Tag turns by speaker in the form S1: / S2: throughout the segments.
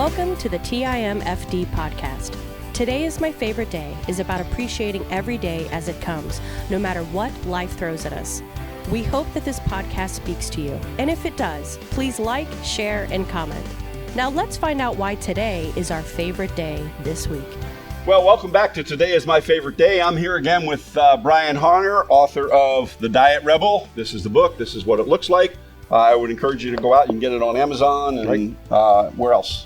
S1: Welcome to the TIMFD podcast. Today is my favorite day is about appreciating every day as it comes, no matter what life throws at us. We hope that this podcast speaks to you, and if it does, please like, share, and comment. Now let's find out why today is our favorite day this week.
S2: Well, welcome back to Today is My Favorite Day. I'm here again with Brian Harner, author of The Diet Rebel. This is the book. This is what it looks like. I would encourage you to go out and get it on Amazon and where else?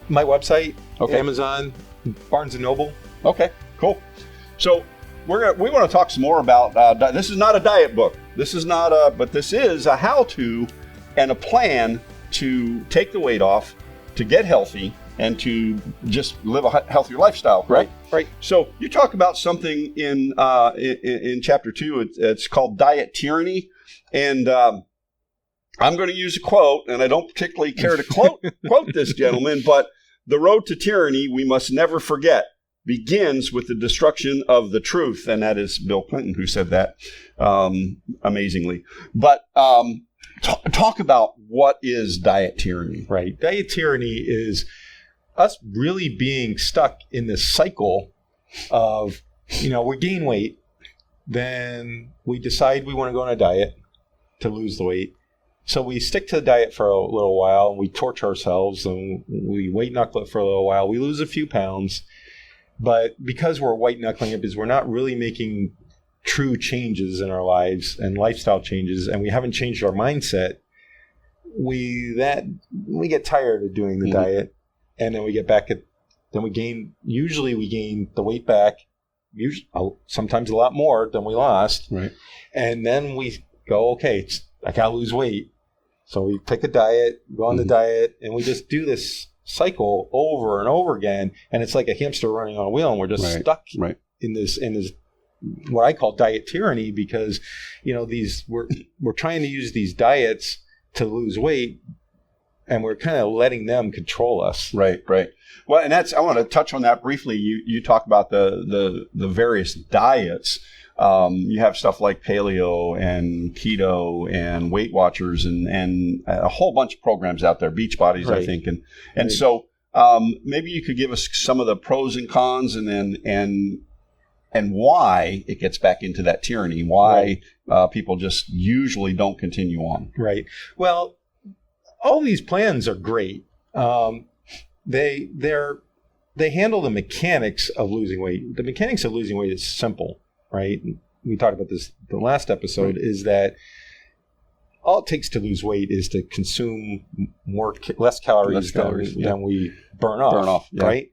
S3: My website,
S2: Okay.
S3: Amazon, Barnes & Noble.
S2: Okay, cool. So we want to talk some more about, this is not a diet book. This is not but this is a how-to and a plan to take the weight off, to get healthy, and to just live a healthier lifestyle, right?
S3: Right.
S2: So you talk about something in chapter 2. It's called diet tyranny, and I'm going to use a quote, and I don't particularly care to quote this gentleman, but the road to tyranny, we must never forget, begins with the destruction of the truth, and that is Bill Clinton who said that amazingly. But talk about what is diet tyranny.
S3: Right. Diet tyranny is us really being stuck in this cycle of, we gain weight, then we decide we want to go on a diet to lose the weight. So we stick to the diet for a little while, and we torture ourselves, and we white knuckle it for a little while. We lose a few pounds, but because we're white knuckling it, because we're not really making true changes in our lives and lifestyle changes, and we haven't changed our mindset, we get tired of doing the diet, and then we get back we gain the weight back, sometimes a lot more than we lost,
S2: right?
S3: And then we go, okay, I gotta lose weight. So we pick a diet, go on the diet, and we just do this cycle over and over again. And it's like a hamster running on a wheel, and we're just stuck in this what I call diet tyranny, because we're trying to use these diets to lose weight, and we're kind of letting them control us.
S2: Right. Well, and I want to touch on that briefly. You talk about the various diets. You have stuff like paleo and keto and Weight Watchers and a whole bunch of programs out there, Beachbodies, I think. And so maybe you could give us some of the pros and cons, and why it gets back into that tyranny, why people just usually don't continue on.
S3: Right. Well, all these plans are great. They handle the mechanics of losing weight. The mechanics of losing weight is simple. Right. We talked about this the last episode, is that all it takes to lose weight is to consume less calories than we burn off. Right.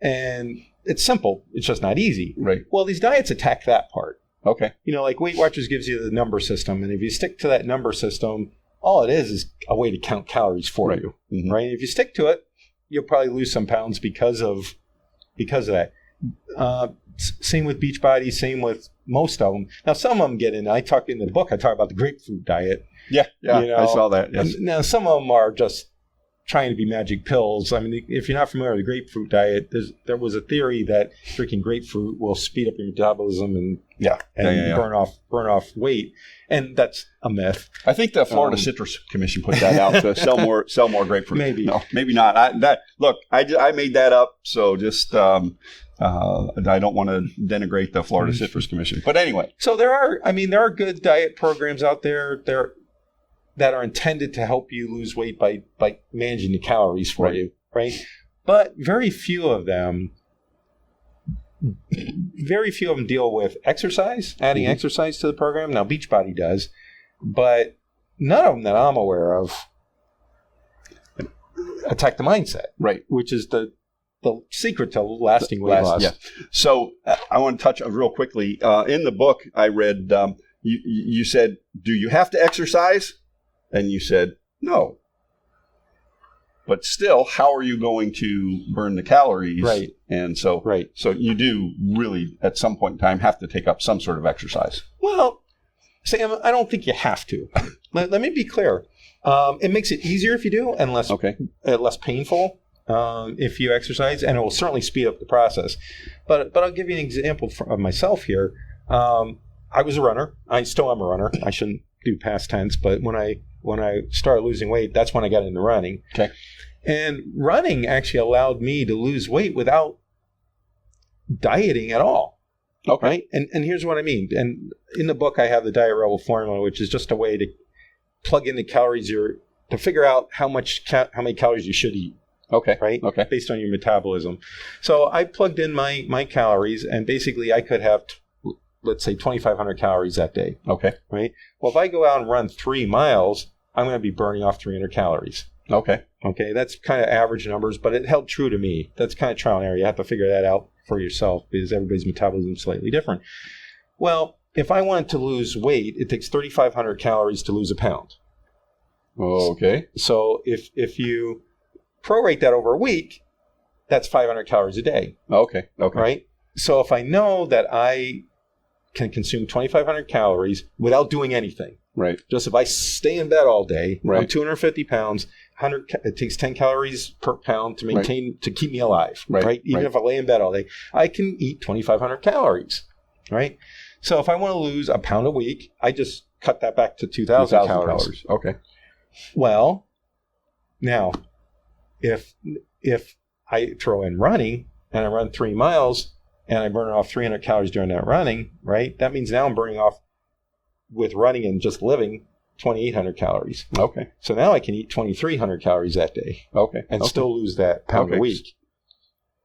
S3: And it's simple. It's just not easy.
S2: Right.
S3: Well, these diets attack that part.
S2: Okay.
S3: Like Weight Watchers gives you the number system. And if you stick to that number system, all it is a way to count calories for you. Mm-hmm. Right. And if you stick to it, you'll probably lose some pounds because of that. Same with Beachbody, same with most of them. Now, some of them get in. I talk about the grapefruit diet.
S2: Yeah, I saw that. Yes.
S3: Now, some of them are just trying to be magic pills. I mean, if you're not familiar with the grapefruit diet, there was a theory that drinking grapefruit will speed up your metabolism and burn off weight, and that's a myth.
S2: I think the Florida Citrus Commission put that out to sell more grapefruit.
S3: Maybe.
S2: No, maybe not. I made that up, so just. I don't want to denigrate the Florida Citrus Commission, but anyway.
S3: So there are good diet programs out there that are intended to help you lose weight by managing the calories for you, right? But very few of them deal with exercise, adding exercise to the program. Now, Beachbody does, but none of them that I'm aware of attack the mindset,
S2: right?
S3: Which is the secret to lasting weight loss.
S2: Yeah. So I want to touch real quickly. In the book I read, you said, do you have to exercise? And you said, no. But still, how are you going to burn the calories?
S3: Right.
S2: And so you do really, at some point in time, have to take up some sort of exercise.
S3: Well, Sam, I don't think you have to. Let me be clear. It makes it easier if you do, and less painful. If you exercise, and it will certainly speed up the process. But I'll give you an example of myself here. I was a runner. I still am a runner. I shouldn't do past tense, but when I when I started losing weight, that's when I got into running.
S2: Okay.
S3: And running actually allowed me to lose weight without dieting at all.
S2: Okay.
S3: Right? And here's what I mean. And in the book, I have the Diet Rebel formula, which is just a way to plug in the calories to figure out how many calories you should eat.
S2: Okay.
S3: Right?
S2: Okay.
S3: Based on your metabolism. So I plugged in my calories, and basically I could have, let's say, 2,500 calories that day.
S2: Okay.
S3: Right? Well, if I go out and run 3 miles, I'm going to be burning off 300 calories.
S2: Okay.
S3: Okay. That's kind of average numbers, but it held true to me. That's kind of trial and error. You have to figure that out for yourself because everybody's metabolism is slightly different. Well, if I wanted to lose weight, it takes 3,500 calories to lose a pound.
S2: Okay.
S3: So if you prorate that over a week, that's 500 calories a day.
S2: Okay. Okay.
S3: Right? So if I know that I can consume 2,500 calories without doing anything,
S2: right?
S3: Just if I stay in bed all day,
S2: right.
S3: I'm 250 pounds, it takes 10 calories per pound to maintain, right. to keep me alive, right? Even if I lay in bed all day, I can eat 2,500 calories, right? So if I want to lose a pound a week, I just cut that back to 2,000 calories.
S2: Okay.
S3: Well, now, if I throw in running and I run 3 miles and I burn off 300 calories during that running, right? That means now I'm burning off, with running and just living, 2,800 calories.
S2: Okay.
S3: So now I can eat 2,300 calories that day.
S2: Okay.
S3: And still lose that pound a week.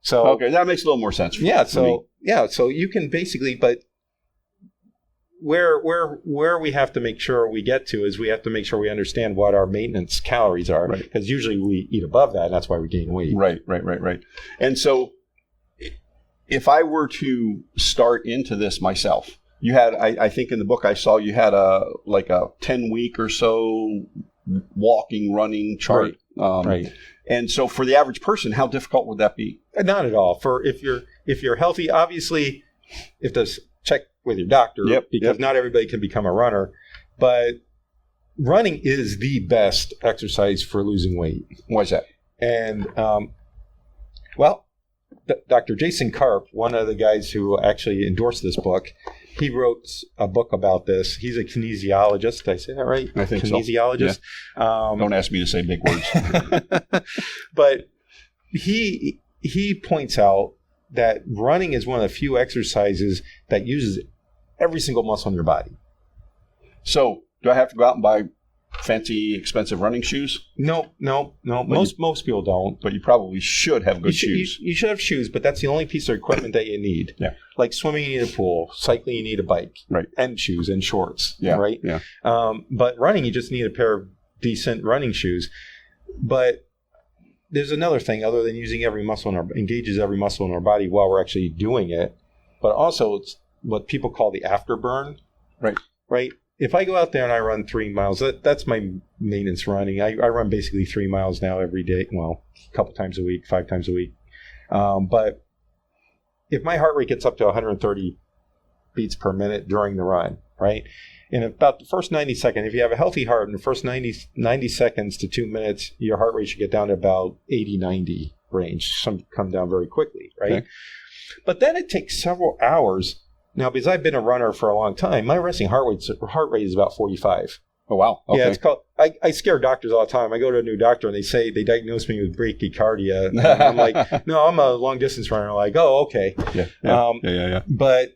S3: So
S2: okay, that makes a little more sense.
S3: So you can basically, but where we have to make sure we get to is we have to make sure we understand what our maintenance calories are, right? Because usually we eat above that, and that's why we gain weight.
S2: Right. And so, if I were to start into this myself, you had, I think in the book I saw you had a 10-week or so walking, running chart.
S3: Right.
S2: And so for the average person, how difficult would that be?
S3: Not at all. For if you're healthy, obviously, if this check with your doctor, because not everybody can become a runner, but running is the best exercise for losing weight.
S2: Why is that?
S3: And Dr. Jason Karp, one of the guys who actually endorsed this book, he wrote a book about this. He's a kinesiologist. Did I say that right?
S2: I think
S3: kinesiologist.
S2: So. Yeah. Don't ask me to say big words.
S3: But he points out that running is one of the few exercises that uses every single muscle in your body.
S2: So, do I have to go out and buy fancy, expensive running shoes?
S3: No. Most people don't.
S2: But you probably should have good shoes.
S3: You should have shoes, but that's the only piece of equipment that you need.
S2: Yeah.
S3: Like swimming, you need a pool. Cycling, you need a bike.
S2: Right.
S3: And shoes and shorts.
S2: Yeah.
S3: Right?
S2: Yeah.
S3: But running, you just need a pair of decent running shoes. But there's another thing other than using engages every muscle in our body while we're actually doing it. But also, it's what people call the afterburn.
S2: Right.
S3: Right? If I go out there and I run 3 miles, that's my maintenance running. I run basically 3 miles now every day. Well, a couple times a week, 5 times a week. But if my heart rate gets up to 130 beats per minute during the run, right? In about the first 90 seconds, if you have a healthy heart, in the first 90 seconds to 2 minutes, your heart rate should get down to about 80, 90 range. Some come down very quickly, right? Okay. But then it takes several hours. Now, because I've been a runner for a long time, my resting heart rate is about 45.
S2: Oh, wow. Okay.
S3: Yeah, it's called. I scare doctors all the time. I go to a new doctor and they diagnose me with bradycardia. And I'm like, no, I'm a long distance runner. I'm like, oh, okay.
S2: Yeah.
S3: But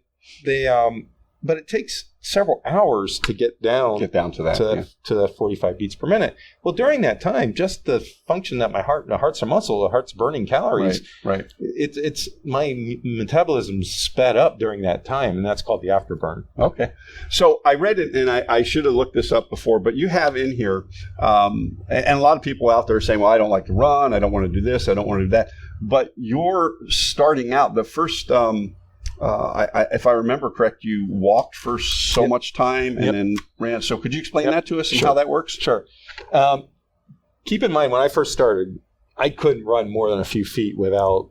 S3: but it takes several hours to get down
S2: to that
S3: to the 45 beats per minute. Well, during that time, just the function that the heart's a muscle, the heart's burning calories.
S2: Right.
S3: It's my metabolism sped up during that time, and that's called the afterburn.
S2: Okay. So I read it, and I should have looked this up before, but you have in here, and a lot of people out there are saying, well, I don't like to run, I don't want to do this, I don't want to do that. But you're starting out, the first if I remember correct, you walked for so much time and then ran. So could you explain that to us and how that works?
S3: Sure. Keep in mind, when I first started, I couldn't run more than a few feet without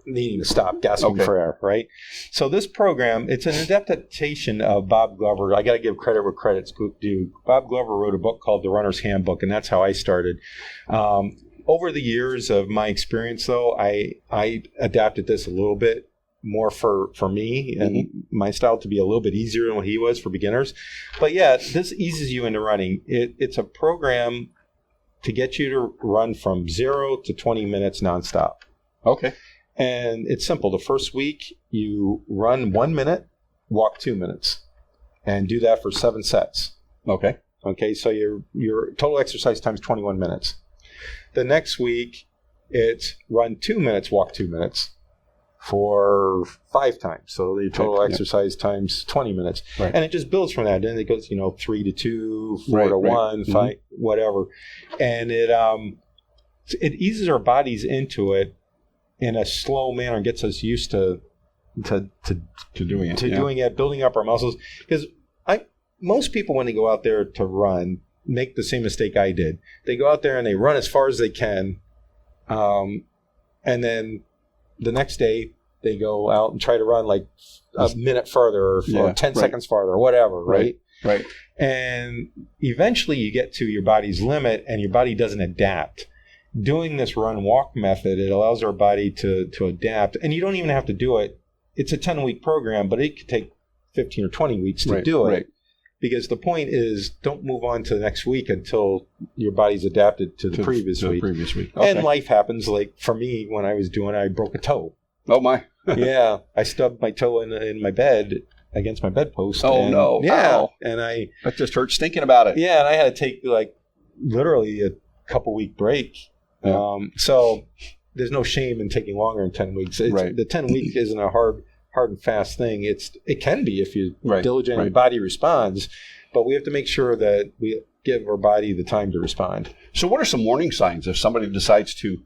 S3: needing to stop, gasping for air, right? So this program, it's an adaptation of Bob Glover. I got to give credit where credit's due. Bob Glover wrote a book called The Runner's Handbook, and that's how I started. Over the years of my experience, though, I adapted this a little bit. more for me and my style to be a little bit easier than what he was for beginners. But yeah, this eases you into running. It's a program to get you to run from 0 to 20 minutes nonstop.
S2: Okay.
S3: And it's simple. The first week, you run 1 minute, walk 2 minutes, and do that for 7 sets.
S2: Okay.
S3: Okay, so your total exercise time's 21 minutes. The next week, it's run 2 minutes, walk 2 minutes for 5 times. So the total exercise times 20 minutes. Right. And it just builds from that. Then it goes, 3 to 2, 4 to 1, 5, whatever. And it eases our bodies into it in a slow manner and gets us used to doing it, building up our muscles. Because most people, when they go out there to run, make the same mistake I did. They go out there and they run as far as they can. And then the next day they go out and try to run like a minute further or 10 seconds farther or whatever, right?
S2: Right.
S3: And eventually you get to your body's limit and your body doesn't adapt. Doing this run-walk method, it allows our body to adapt. And you don't even have to do it. It's a 10-week program, but it could take 15 or 20 weeks to do it. Right. Because the point is, don't move on to the next week until your body's adapted to the previous week. Okay. And life happens. Like for me, when I was doing it, I broke a toe.
S2: Oh, my.
S3: Yeah. I stubbed my toe in my bed against my bedpost.
S2: Oh, no.
S3: Yeah.
S2: Ow.
S3: And
S2: that just hurts thinking about it.
S3: Yeah. And I had to take literally a couple-week break. Yeah. So there's no shame in taking longer than 10 weeks. The 10 week isn't a hard and fast thing. It can be if you diligent and your body responds, but we have to make sure that we give our body the time to respond.
S2: So what are some warning signs if somebody decides to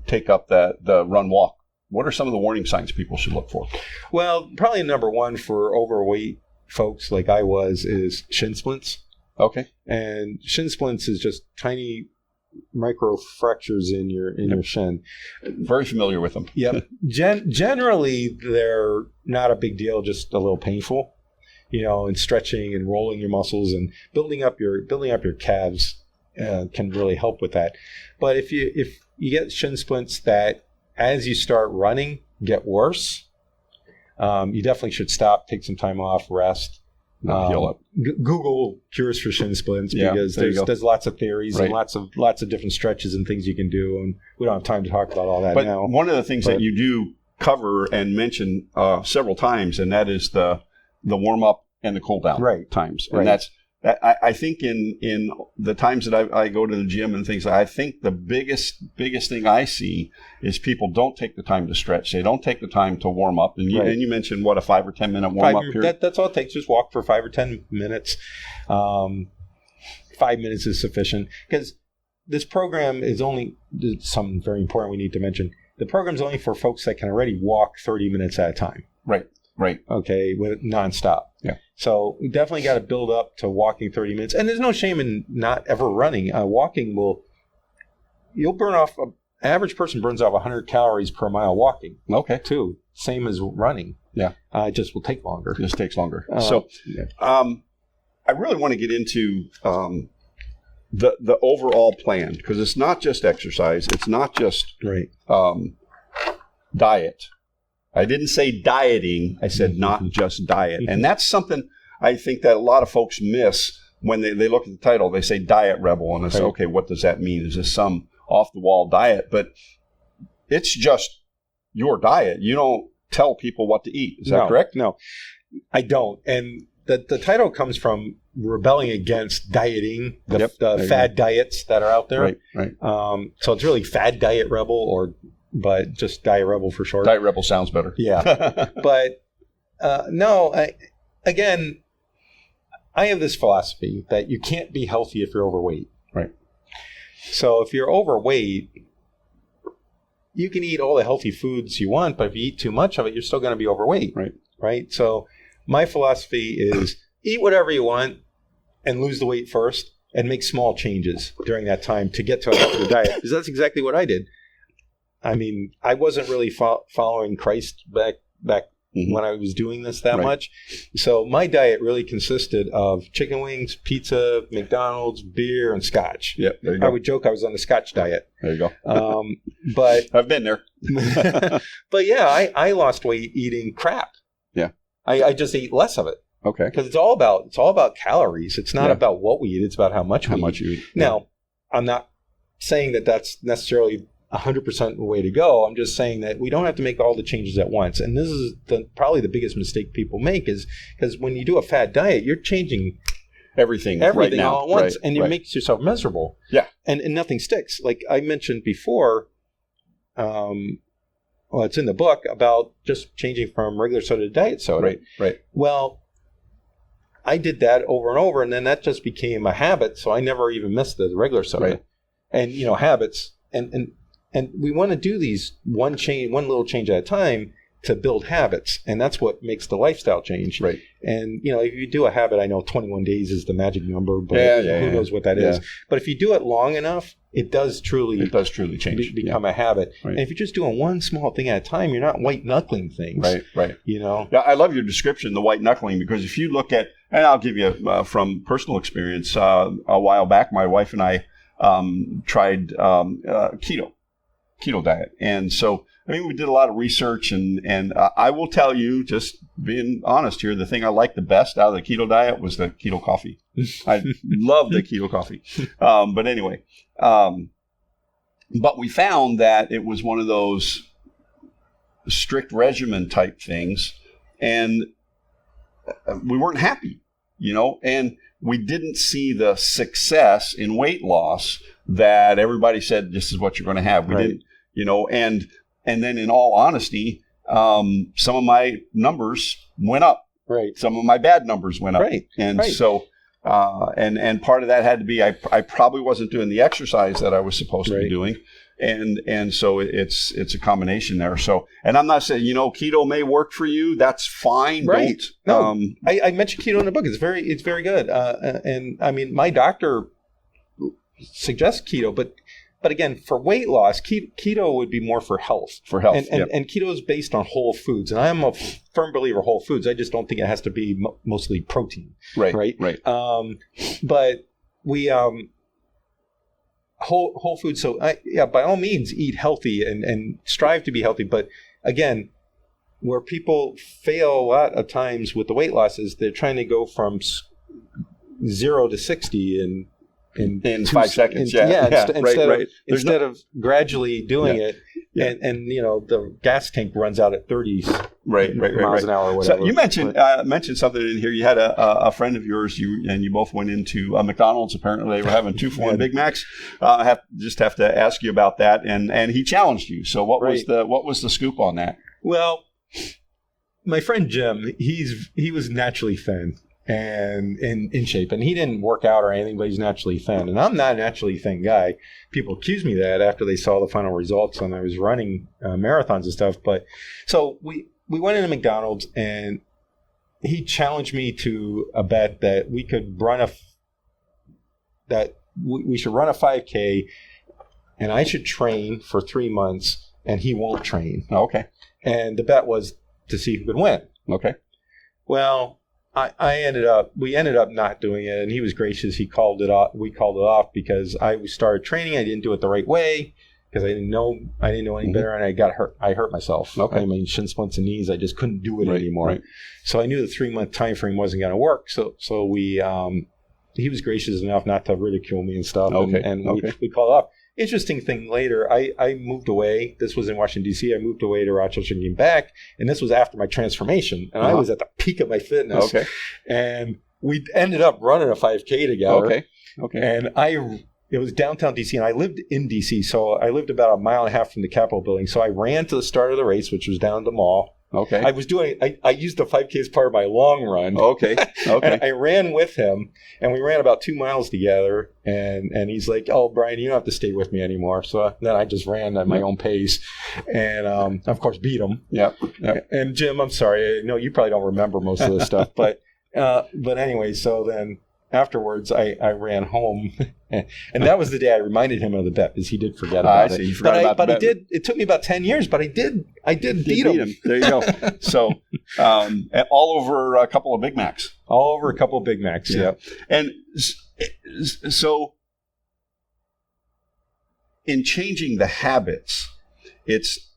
S2: take up the run walk? What are some of the warning signs people should look for?
S3: Well, probably number one for overweight folks like I was is shin splints.
S2: Okay.
S3: And shin splints is just tiny micro fractures in your shin.
S2: Very familiar with them.
S3: Yep. Generally, they're not a big deal, just a little painful, and stretching and rolling your muscles and building up your calves can really help with that. But if you get shin splints that, as you start running, get worse, you definitely should stop, take some time off, rest.
S2: Heal up.
S3: Google cures for shin splints because there's lots of theories and lots of different stretches and things you can do, and we don't have time to talk about all that now.
S2: But one of the things that you do cover and mention several times, and that is the warm up and the cool down times, and that's. I think in the times that I go to the gym and things, I think the biggest thing I see is people don't take the time to stretch. They don't take the time to warm up. And you mentioned, a 5 or 10 minute warm up period?
S3: That's all it takes. Just walk for 5 or 10 minutes. 5 minutes is sufficient because this program is only something very important we need to mention. The program's only for folks that can already walk 30 minutes at a time.
S2: Right.
S3: Okay, with nonstop. Yeah. So we definitely got to build up to walking 30 minutes. And there's no shame in not ever running. Walking you'll burn off, average person burns off 100 calories per mile walking. Okay. Too. Same as running. Yeah. It just will take longer.
S2: It just takes longer. I really want to get into the overall plan because it's not just exercise. It's not just diet. I didn't say dieting. I said not just diet. And that's something I think that a lot of folks miss when they look at the title. They say diet rebel, and they say, okay, what does that mean? Is this some off-the-wall diet? But it's just your diet. You don't tell people what to eat. Is that correct?
S3: No, I don't. And the title comes from rebelling against dieting, the fad diets that are out there. Right. So it's really fad diet rebel but just Diet Rebel for short.
S2: Diet Rebel sounds better.
S3: Yeah. But I have this philosophy that you can't be healthy if you're overweight.
S2: Right.
S3: So if you're overweight, you can eat all the healthy foods you want, but if you eat too much of it, you're still going to be overweight. Right. So my philosophy is eat whatever you want and lose the weight first and make small changes during that time to get to a healthier diet. Because that's exactly what I did. I mean, I wasn't really following Christ back when I was doing this that
S2: Right.
S3: much. So my diet really consisted of chicken wings, pizza, McDonald's, beer, and scotch.
S2: Yeah, there you
S3: I
S2: go.
S3: would joke I was on the scotch diet.
S2: There you go.
S3: But
S2: I've been there.
S3: but yeah, I lost weight eating crap.
S2: Yeah.
S3: I just ate less of it
S2: Okay.
S3: because it's all about calories. It's not
S2: Yeah.
S3: about what we eat. It's about how much
S2: How
S3: we
S2: much
S3: eat.
S2: you eat.
S3: Now, I'm not saying that that's necessarily 100% the way to go. I'm just saying that we don't have to make all the changes at once. And this is probably the biggest mistake people make is because when you do a fat diet, you're changing
S2: Everything right now.
S3: all at once,
S2: Right,
S3: and it
S2: right.
S3: makes yourself miserable.
S2: Yeah.
S3: And nothing sticks. Like I mentioned before, well, it's in the book about just changing from regular soda to diet soda.
S2: Right, right.
S3: Well, I did that over and over, and then that just became a habit, so I never even missed the regular soda.
S2: Right.
S3: And, habits, and we want to do these one little change at a time to build habits, and that's what makes the lifestyle change.
S2: Right.
S3: And, if you do a habit, I know 21 days is the magic number, but who knows what that
S2: Yeah.
S3: is. But if you do it long enough, it does truly
S2: change.
S3: become a habit.
S2: Right.
S3: And if you're just doing one small thing at a time, you're not white-knuckling things.
S2: Right, right.
S3: Yeah,
S2: I love your description, the white knuckling, because if you look at, and I'll give you from personal experience, a while back, my wife and I tried keto diet. And so, we did a lot of research, and I will tell you, just being honest here, the thing I liked the best out of the keto diet was the keto coffee. I love the keto coffee. But anyway, but we found that it was one of those strict regimen type things, and we weren't happy, and we didn't see the success in weight loss that everybody said this is what you're going to have. We didn't, and then in all honesty, some of my numbers went up.
S3: Right.
S2: Some of my bad numbers went up.
S3: Right.
S2: And
S3: right.
S2: so, and part of that had to be, I probably wasn't doing the exercise that I was supposed to be doing. And so it's a combination there. So, and I'm not saying, keto may work for you. That's fine.
S3: Right.
S2: Don't,
S3: no, I mentioned keto in the book. It's very good. And my doctor suggests keto, but again, for weight loss, keto would be more for health.
S2: For health,
S3: and keto is based on whole foods, and I'm a firm believer of whole foods. I just don't think it has to be mostly protein.
S2: Right.
S3: But we whole foods. So by all means, eat healthy and strive to be healthy. But again, where people fail a lot of times with the weight loss is they're trying to go from 0 to 60 in
S2: 5 seconds.
S3: Instead of gradually doing it, and the gas tank runs out at 30 miles an hour or whatever.
S2: So you mentioned something in here. You had a friend of yours, and you both went into McDonald's. Apparently, they were having 2 for $1 Big Macs. I have to ask you about that, and he challenged you. So what was the scoop on that?
S3: Well, my friend Jim, he was naturally thin and in shape, and he didn't work out or anything, but he's naturally thin, and I'm not a naturally thin guy. People accuse me of that after they saw the final results and I was running marathons and stuff. But so we went into McDonald's, and he challenged me to a bet that we could run we should run a 5K, and I should train for 3 months, and he won't train.
S2: Okay.
S3: And the bet was to see who could win.
S2: Okay.
S3: Well, we ended up not doing it, and he was gracious. He called it off. We called it off because I started training. I didn't do it the right way because I didn't know any better, and I got hurt. I hurt myself.
S2: Okay.
S3: Shin splints and knees. I just couldn't do it anymore.
S2: Right.
S3: So I knew the 3-month time frame wasn't going to work. So we he was gracious enough not to ridicule me and stuff.
S2: Okay.
S3: And we called it off. Interesting thing later, I moved away. This was in Washington, D.C. I moved away to Rochester and came back, and this was after my transformation. And I was at the peak of my fitness.
S2: Okay.
S3: And we ended up running a 5K together.
S2: Okay.
S3: And it was downtown D.C., and I lived in D.C., so I lived about 1.5 miles from the Capitol building. So I ran to the start of the race, which was down at the mall.
S2: Okay.
S3: I used the 5K as part of my long run.
S2: Okay.
S3: And I ran with him, and we ran about 2 miles together. And he's like, "Oh, Brian, you don't have to stay with me anymore." So then I just ran at my own pace, and of course beat him.
S2: Yep.
S3: And Jim, I'm sorry, I know you probably don't remember most of this stuff, but anyway, so then afterwards, I ran home, and that was the day I reminded him of the bet, because he did forget about it.
S2: You forgot about the bet.
S3: It took me about 10 years, but I did beat him.
S2: There you go. So all over a couple of Big Macs.
S3: All over a couple of Big Macs, yeah.
S2: And so in changing the habits, it's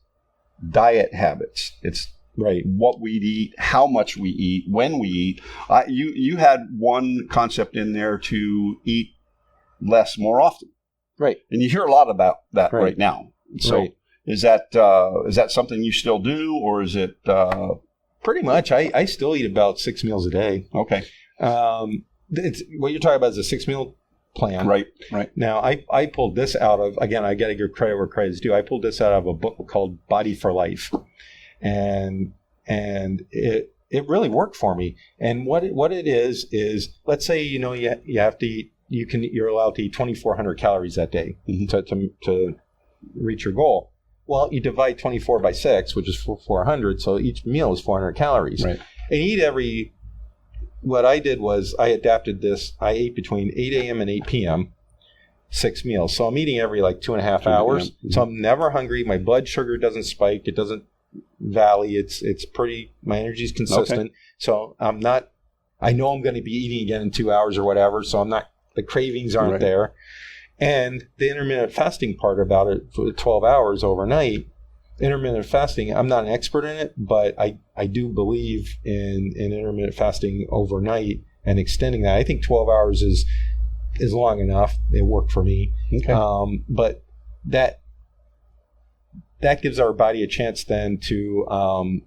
S2: diet habits. It's
S3: right.
S2: What we eat, how much we eat, when we eat. You had one concept in there to eat less more often.
S3: Right.
S2: And you hear a lot about that right now. So
S3: right.
S2: Is that something you still do, or is it?
S3: Pretty much. I still eat about 6 meals a day.
S2: Okay.
S3: It's, what you're talking about is a 6-meal plan.
S2: Right.
S3: Now, I pulled this out of, again, I got to give credit where credit's due. I pulled this out of a book called Body for Life. And it really worked for me. And what it is let's say, you have to eat, you're allowed to eat 2,400 calories that day to reach your goal. Well, you divide 24 by 6, which is 400. So each meal is 400 calories.
S2: Right.
S3: And what I did was I adapted this. I ate between 8 a.m. and 8 p.m. 6 meals. So I'm eating every 2.5 hours. Mm-hmm. So I'm never hungry. My blood sugar doesn't spike. It doesn't valley. It's pretty, my energy's consistent. Okay. So I know I'm going to be eating again in 2 hours or whatever. So the cravings aren't there. And the intermittent fasting part about it for 12 hours overnight, intermittent fasting, I'm not an expert in it, but I do believe in intermittent fasting overnight and extending that. I think 12 hours is long enough. It worked for me.
S2: Okay.
S3: But that gives our body a chance then to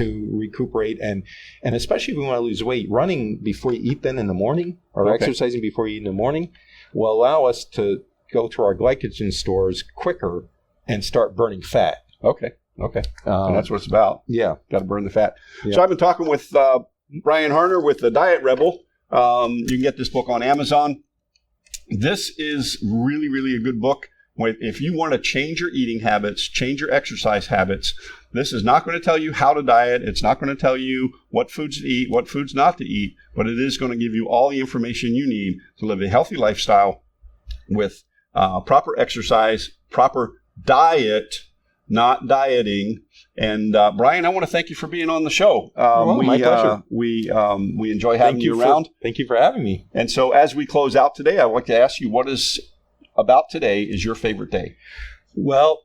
S3: recuperate, and especially if we want to lose weight, running before you eat then in the morning, or exercising before you eat in the morning, will allow us to go to our glycogen stores quicker and start burning fat.
S2: Okay. And that's what it's about.
S3: Yeah.
S2: Got to burn the fat.
S3: Yeah.
S2: So I've been talking with Brian Harner with the Diet Rebel. You can get this book on Amazon. This is really, really a good book. If you want to change your eating habits, change your exercise habits, this is not going to tell you how to diet. It's not going to tell you what foods to eat, what foods not to eat, but it is going to give you all the information you need to live a healthy lifestyle with proper exercise, proper diet, not dieting. And Brian, I want to thank you for being on the show.
S3: My pleasure.
S2: We enjoy having you around.
S3: Thank you for having me.
S2: And so as we close out today, I'd like to ask you, what is about today is your favorite day?
S3: Well,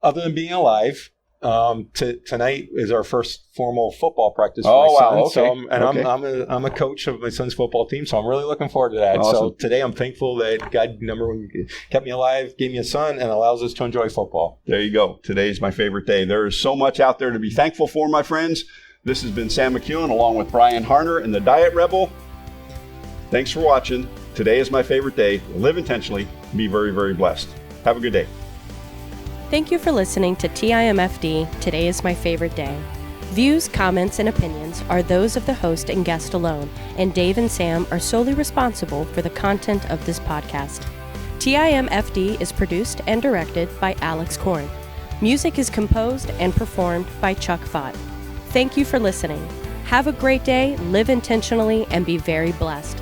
S3: other than being alive, tonight is our first formal football practice for my son.
S2: Okay.
S3: So, I'm a coach of my son's football team, so I'm really looking forward to that.
S2: Awesome.
S3: So today I'm thankful that God, number one, kept me alive, gave me a son, and allows us to enjoy football.
S2: There you go. Today's my favorite day. There is so much out there to be thankful for, my friends. This has been Sam McEwen along with Brian Harner and the Diet Rebel. Thanks for watching. Today is my favorite day. Live intentionally. Be very, very blessed. Have a good day.
S1: Thank you for listening to TIMFD, Today is My Favorite Day. Views, comments, and opinions are those of the host and guest alone, and Dave and Sam are solely responsible for the content of this podcast. TIMFD is produced and directed by Alex Korn. Music is composed and performed by Chuck Fott. Thank you for listening. Have a great day, live intentionally, and be very blessed.